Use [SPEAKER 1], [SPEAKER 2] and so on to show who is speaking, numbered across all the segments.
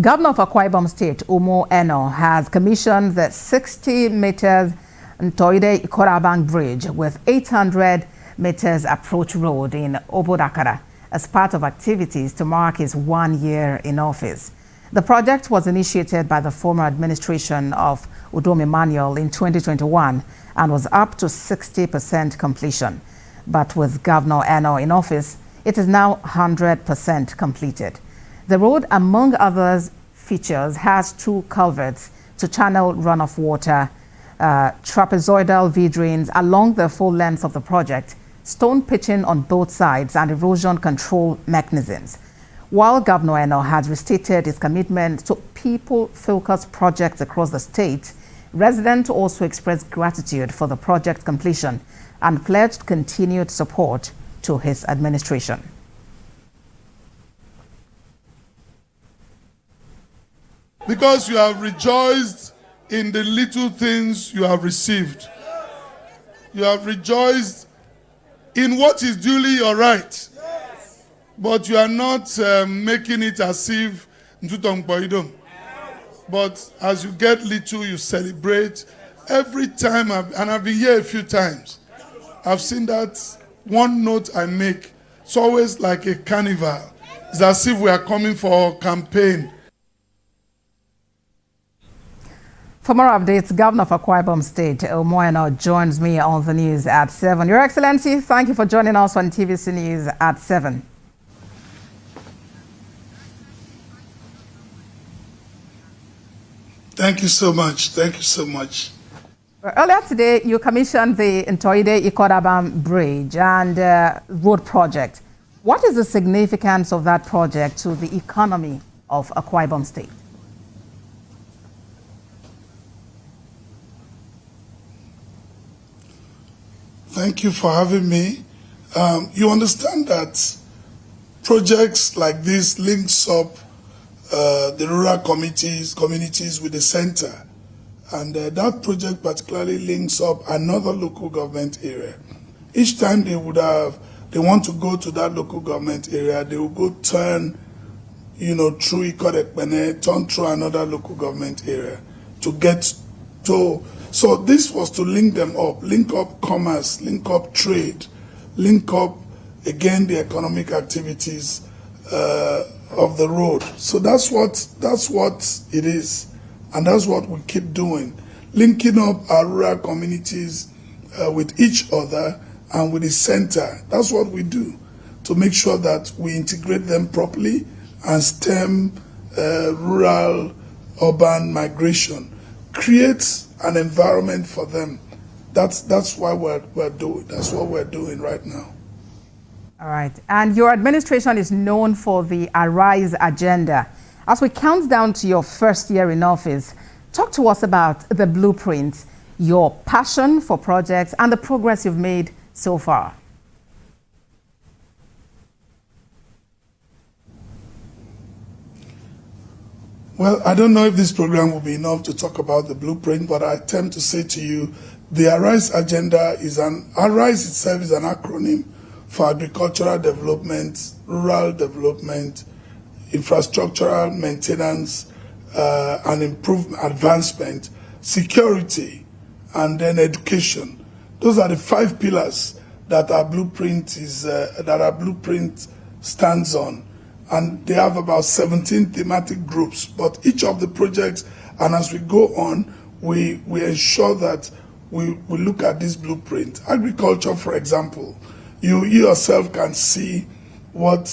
[SPEAKER 1] Governor of Akwa Ibom State, Umo Eno, has commissioned the 60 meters Ntoide Ikorabang Bridge with 800 meters approach road in Obodakara as part of activities to mark his 1 year in office. The project was initiated by the former administration of Udom Emmanuel in 2021 and was up to 60% completion. But with Governor Eno in office, it is now 100% completed. The road, among others features, has 2 culverts to channel runoff water, trapezoidal V-drains along the full length of the project, stone pitching on both sides, and erosion control mechanisms. While Governor Eno has restated his commitment to people-focused projects across the state, residents also expressed gratitude for the project completion and pledged continued support to his administration.
[SPEAKER 2] Because you have rejoiced in the little things you have received. You have rejoiced in what is duly your right. But you are not making it as if but as you get little, you celebrate. Every time, and I've been here a few times, I've seen that one note I make, it's always like a carnival. It's as if we are coming for a campaign.
[SPEAKER 1] For more updates, Governor of Akwa Ibom State, Umo Eno, joins me on the news at 7. Your Excellency, thank you for joining us on TVC News at 7.
[SPEAKER 2] Thank you so much. Thank you so much.
[SPEAKER 1] Earlier today, you commissioned the Ntoide Ikorabang Bridge and road project. What is the significance of that project to the economy of Akwa Ibom State?
[SPEAKER 2] Thank you for having me. You understand that projects like this links up the rural communities with the center. And that project particularly links up another local government area. Each time they want to go to that local government area, they will go turn, through Ikorekpene, turn through another local government area to get to. So this was to link them up, link up commerce, link up trade, link up, again, the economic activities of the road. So that's what it is. And that's what we keep doing, linking up our rural communities with each other and with the center. That's what we do to make sure that we integrate them properly and stem rural-urban migration, create an environment for them. That's why we're doing. That's what we're doing right now.
[SPEAKER 1] All right. And your administration is known for the Arise agenda. As we count down to your first year in office, talk to us about the blueprint, your passion for projects, and the progress you've made so far.
[SPEAKER 2] Well, I don't know if this program will be enough to talk about the blueprint, but I attempt to say to you, the Arise agenda Arise itself is an acronym for agricultural development, rural development, infrastructural maintenance, and advancement, security, and then education. Those are the 5 pillars that our blueprint stands on. And they have about 17 thematic groups. But each of the projects, and as we go on, we ensure that we look at this blueprint. Agriculture, for example, you yourself can see what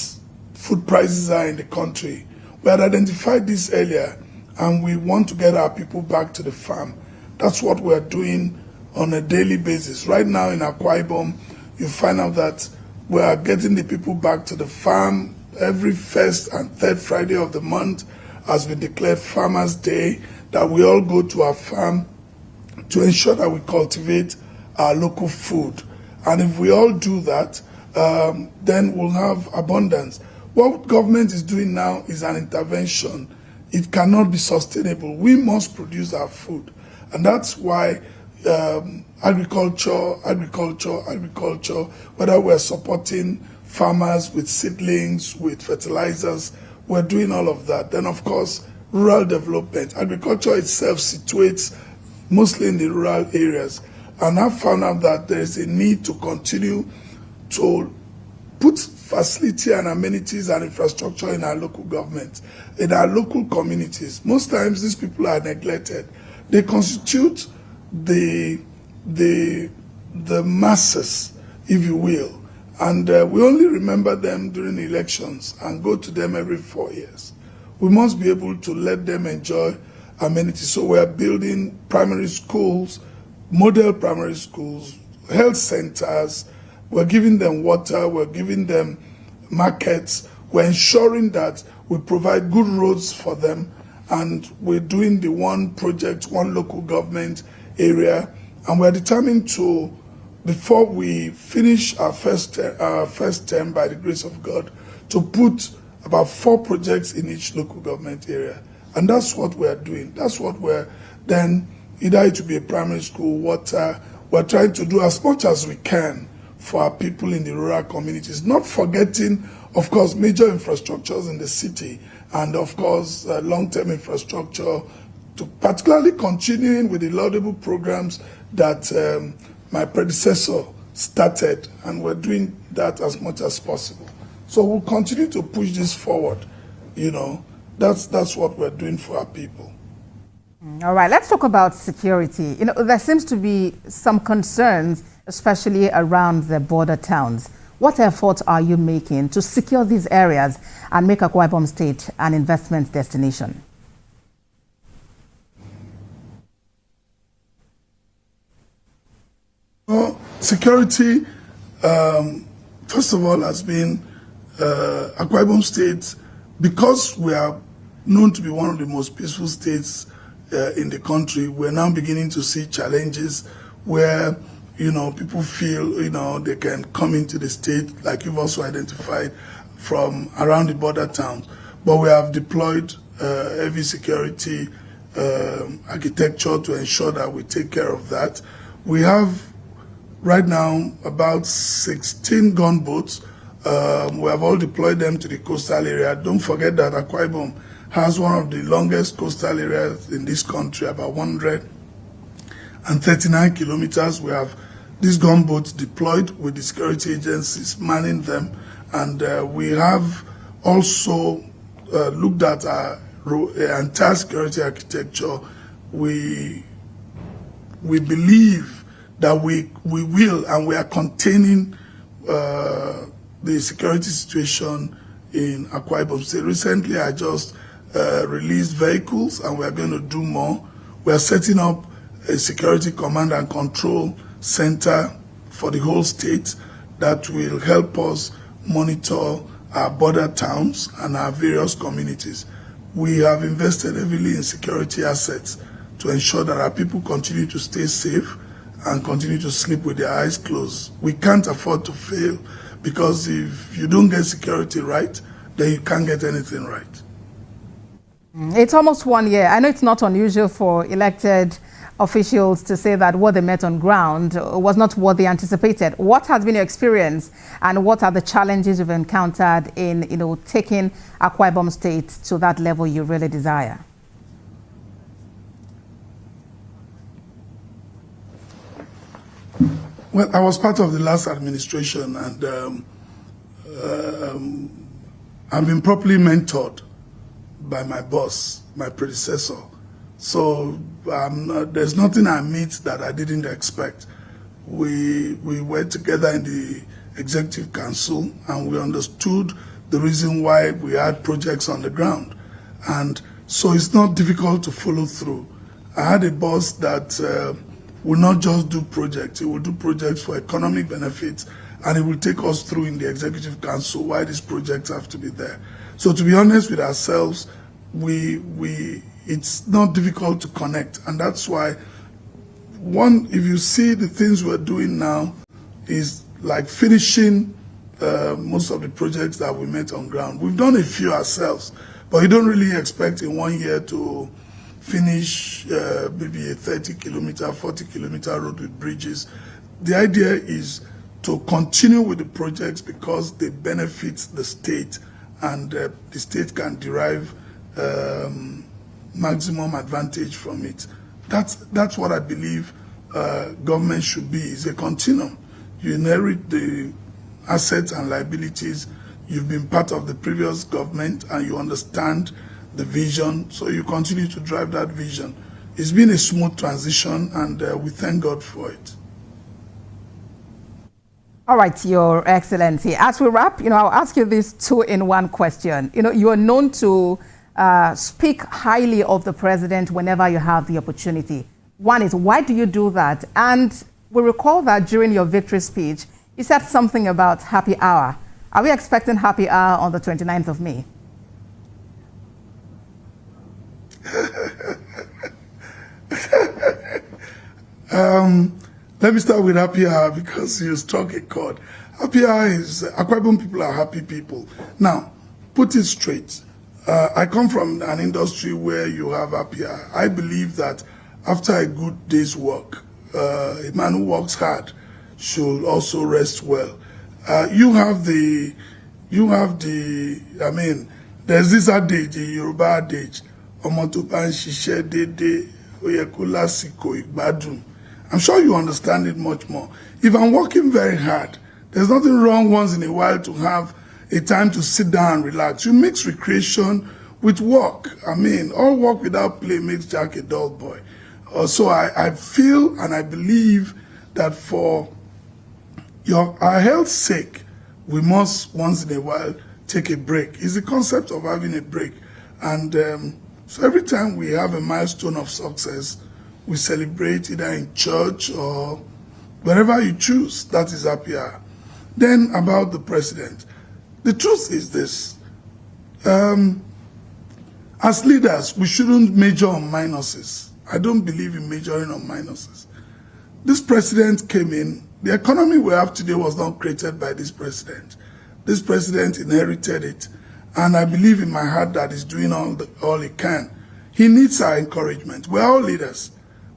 [SPEAKER 2] food prices are in the country. We had identified this earlier, and we want to get our people back to the farm. That's what we're doing on a daily basis. Right now in Akwa Ibom, you find out that we are getting the people back to the farm. Every first and third Friday of the month has been declared Farmers' Day, that we all go to our farm to ensure that we cultivate our local food. And if we all do that, then we'll have abundance. What government is doing now is an intervention. It cannot be sustainable. We must produce our food. And that's why agriculture, whether we're supporting farmers with seedlings, with fertilizers, we're doing all of that. Then, of course, rural development. Agriculture itself situates mostly in the rural areas. And I've found out that there is a need to continue to put facility and amenities and infrastructure in our local government, in our local communities. Most times these people are neglected. They constitute the masses, if you will. And we only remember them during elections and go to them every 4 years. We must be able to let them enjoy amenities. So we're building primary schools, model primary schools, health centers. We're giving them water, we're giving them markets. We're ensuring that we provide good roads for them, and we're doing the one project, one local government area. And we're determined to, before we finish our first term, by the grace of God, to put about 4 projects in each local government area. And that's what we're doing. That's what we're then, either it will be a primary school, water. We're trying to do as much as we can for our people in the rural communities, not forgetting, of course, major infrastructures in the city, and of course, long-term infrastructure, to particularly continuing with the laudable programs that my predecessor started, and we're doing that as much as possible. So we'll continue to push this forward. You know, that's what we're doing for our people.
[SPEAKER 1] All right, let's talk about security. You know, there seems to be some concerns, especially around the border towns. What efforts are you making to secure these areas and make Akwa Ibom State an investment destination?
[SPEAKER 2] Well, security, first of all, has been Akwa Ibom State, because we are known to be one of the most peaceful states in the country. We're now beginning to see challenges where, you know, people feel, you know, they can come into the state, like you've also identified, from around the border towns. But we have deployed heavy security architecture to ensure that we take care of that. We have right now about 16 gunboats. We have all deployed them to the coastal area. Don't forget that Akwa Ibom has one of the longest coastal areas in this country, about 139 kilometers. We have these gunboats deployed with the security agencies manning them. And we have also looked at our entire security architecture. We believe that we will, and we are containing the security situation in Akwa Ibom State. Recently, I just released vehicles, and we are going to do more. We are setting up a security command and control center for the whole state that will help us monitor our border towns and our various communities. We have invested heavily in security assets to ensure that our people continue to stay safe and continue to sleep with their eyes closed. We can't afford to fail, because if you don't get security right, then you can't get anything right.
[SPEAKER 1] It's almost 1 year. I know it's not unusual for elected officials to say that what they met on ground was not what they anticipated. What has been your experience, and what are the challenges you've encountered in, you know, taking Akwa Ibom State to that level you really desire?
[SPEAKER 2] Well, I was part of the last administration, and I've been properly mentored by my boss, my predecessor. So there's nothing I meet that I didn't expect. We were together in the Executive Council, and we understood the reason why we had projects on the ground. And so it's not difficult to follow through. I had a boss that will not just do projects, he will do projects for economic benefits, and he will take us through in the Executive Council why these projects have to be there. So to be honest with ourselves, it's not difficult to connect, and that's why if you see the things we're doing now is like finishing most of the projects that we met on ground. We've done a few ourselves, but you don't really expect in 1 year to finish maybe a 30-kilometer, 40-kilometer road with bridges. The idea is to continue with the projects because they benefit the state and the state can derive maximum advantage from it. That's what I believe government should be. It's a continuum. You inherit the assets and liabilities. You've been part of the previous government and you understand the vision, so you continue to drive that vision. It's been a smooth transition, and we thank God for it.
[SPEAKER 1] All right, Your Excellency. As we wrap, I'll ask you this two-in-one question. You are known to speak highly of the president whenever you have the opportunity. One is, why do you do that? And we recall that during your victory speech, you said something about happy hour. Are we expecting happy hour on the 29th of May?
[SPEAKER 2] Let me start with happy hour because you struck a chord. Happy hour is, Akwa Ibom people are happy people. Now, put it straight. I come from an industry where you have happy hour. I believe that after a good day's work, a man who works hard should also rest well. There's this adage, the Yoruba adage, I'm sure you understand it much more. If I'm working very hard, there's nothing wrong once in a while to have a time to sit down and relax. You mix recreation with work. All work without play makes Jack a dull boy. So I feel and I believe that for our health's sake, we must once in a while take a break. It's the concept of having a break. And so every time we have a milestone of success, we celebrate either in church or wherever you choose. That is happy hour. Then about the president. The truth is this. As leaders, we shouldn't major on minuses. I don't believe in majoring on minuses. This president came in. The economy we have today was not created by this president. This president inherited it. And I believe in my heart that he's doing all he can. He needs our encouragement. We're all leaders.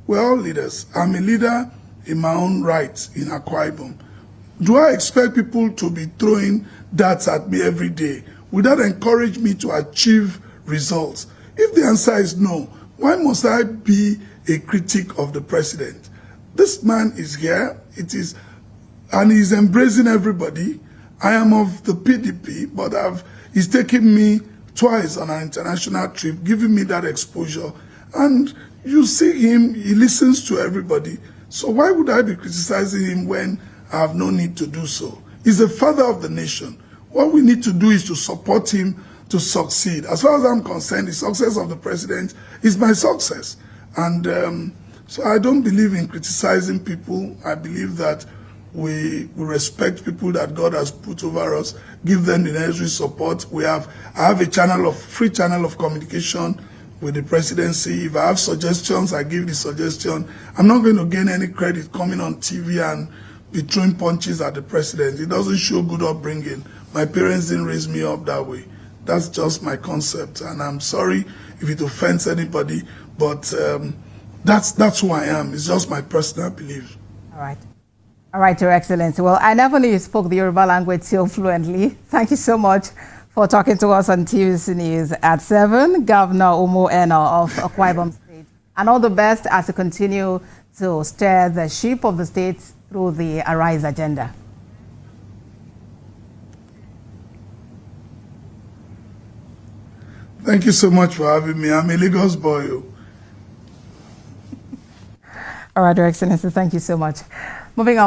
[SPEAKER 2] We're all leaders. I'm a leader in my own right in Akwa Ibom. Do I expect people to be throwing darts at me every day? Would that encourage me to achieve results? If the answer is no, why must I be a critic of the president? This man is here, and he's embracing everybody. I am of the PDP, but he's taken me twice on an international trip, giving me that exposure. And you see him, he listens to everybody. So why would I be criticizing him when I have no need to do so? He's the father of the nation. What we need to do is to support him to succeed. As far as I'm concerned, the success of the president is my success. And so I don't believe in criticizing people. I believe that we respect people that God has put over us, give them the necessary support. I have a free channel of communication with the presidency. If I have suggestions, I give the suggestion. I'm not going to gain any credit coming on TV and be throwing punches at the president. It doesn't show good upbringing. My parents didn't raise me up that way. That's just my concept. And I'm sorry if it offends anybody, but that's who I am. It's just my personal belief.
[SPEAKER 1] All right. All right, Your Excellency. Well, I never knew you spoke the Yoruba language so fluently. Thank you so much for talking to us on TVC News at 7. Governor Umo Eno of Akwa Ibom State. And all the best as you continue to steer the ship of the state through the Arise agenda.
[SPEAKER 2] Thank you so much for having me. I'm a Lagos boy.
[SPEAKER 1] All right, Your Excellency, thank you so much. Moving on.